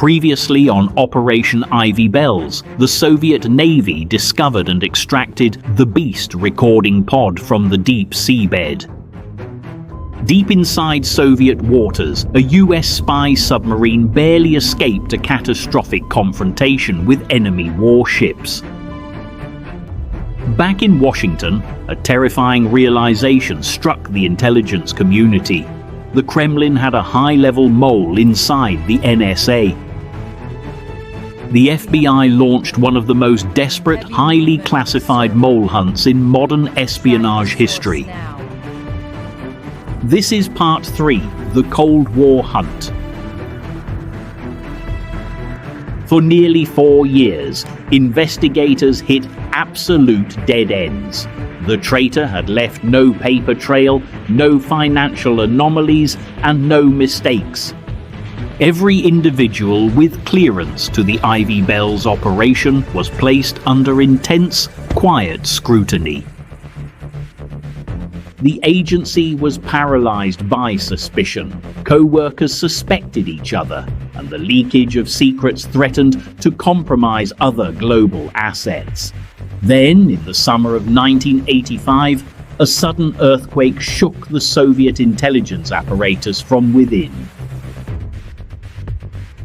Previously on Operation Ivy Bells, the Soviet Navy discovered and extracted the Beast recording pod from the deep seabed. Deep inside Soviet waters, a US spy submarine barely escaped a catastrophic confrontation with enemy warships. Back in Washington, a terrifying realization struck the intelligence community. The Kremlin had a high-level mole inside the NSA. The FBI launched one of the most desperate, highly classified mole hunts in modern espionage history. This is Part 3, the Cold War Hunt. For nearly 4 years, investigators hit absolute dead ends. The traitor had left no paper trail, no financial anomalies, and no mistakes. Every individual with clearance to the Ivy Bells operation was placed under intense, quiet scrutiny. The agency was paralyzed by suspicion. Co-workers suspected each other, and the leakage of secrets threatened to compromise other global assets. Then, in the summer of 1985, a sudden earthquake shook the Soviet intelligence apparatus from within.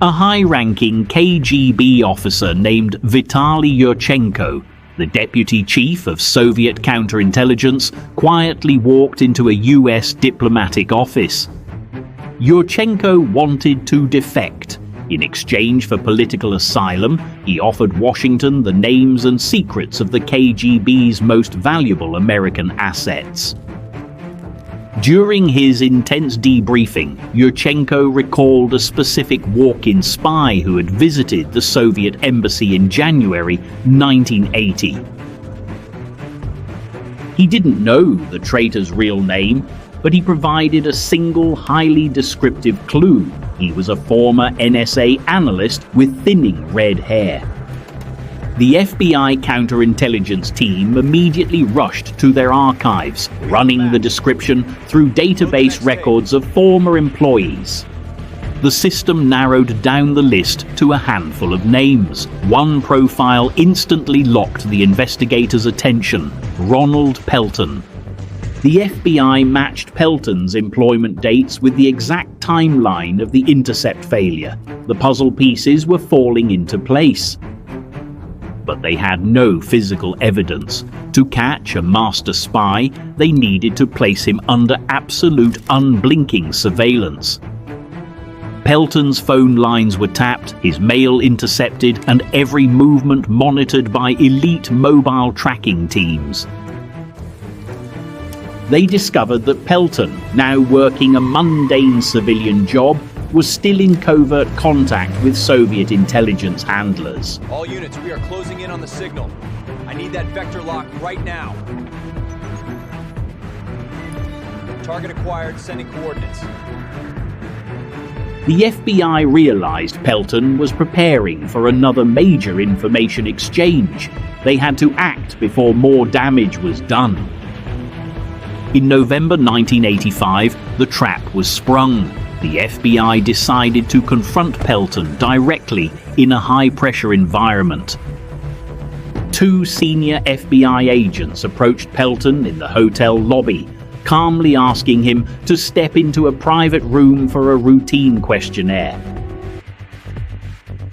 A high-ranking KGB officer named Vitaly Yurchenko, the deputy chief of Soviet counterintelligence, quietly walked into a US diplomatic office. Yurchenko wanted to defect. In exchange for political asylum, he offered Washington the names and secrets of the KGB's most valuable American assets. During his intense debriefing, Yurchenko recalled a specific walk-in spy who had visited the Soviet embassy in January 1980. He didn't know the traitor's real name, but he provided a single highly descriptive clue. He was a former NSA analyst with thinning red hair. The FBI counterintelligence team immediately rushed to their archives, running the description through database records of former employees. The system narrowed down the list to a handful of names. One profile instantly locked the investigators' attention: Ronald Pelton. The FBI matched Pelton's employment dates with the exact timeline of the Intercept failure. The puzzle pieces were falling into place. But they had no physical evidence. To catch a master spy, they needed to place him under absolute unblinking surveillance. Pelton's phone lines were tapped, his mail intercepted, and every movement monitored by elite mobile tracking teams. They discovered that Pelton, now working a mundane civilian job, was still in covert contact with Soviet intelligence handlers. All units, we are closing in on the signal. I need that vector lock right now. Target acquired, sending coordinates. The FBI realized Pelton was preparing for another major information exchange. They had to act before more damage was done. In November 1985, the trap was sprung. The FBI decided to confront Pelton directly in a high-pressure environment. 2 senior FBI agents approached Pelton in the hotel lobby, calmly asking him to step into a private room for a routine questionnaire.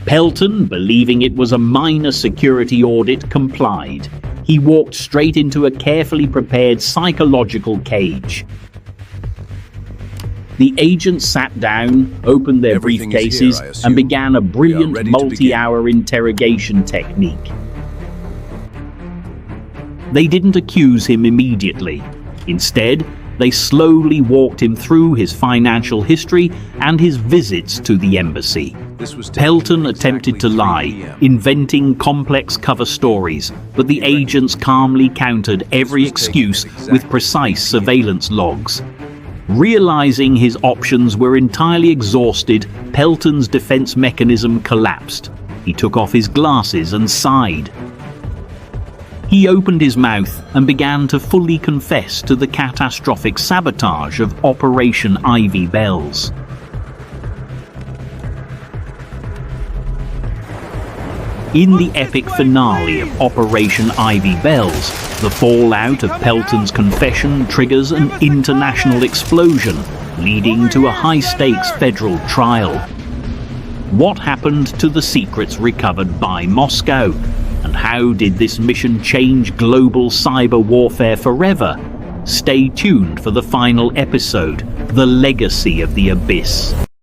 Pelton, believing it was a minor security audit, complied. He walked straight into a carefully prepared psychological cage. The agents sat down, opened their briefcases, and began a brilliant multi-hour interrogation technique. They didn't accuse him immediately. Instead, they slowly walked him through his financial history and his visits to the embassy. Pelton attempted to lie, inventing complex cover stories, but the agents calmly countered every excuse with precise surveillance logs. Realizing his options were entirely exhausted, Pelton's defense mechanism collapsed. He took off his glasses and sighed. He opened his mouth and began to fully confess to the catastrophic sabotage of Operation Ivy Bells. In the epic finale of Operation Ivy Bells, the fallout of Pelton's confession triggers an international explosion, leading to a high-stakes federal trial. What happened to the secrets recovered by Moscow? And how did this mission change global cyber warfare forever? Stay tuned for the final episode, The Legacy of the Abyss.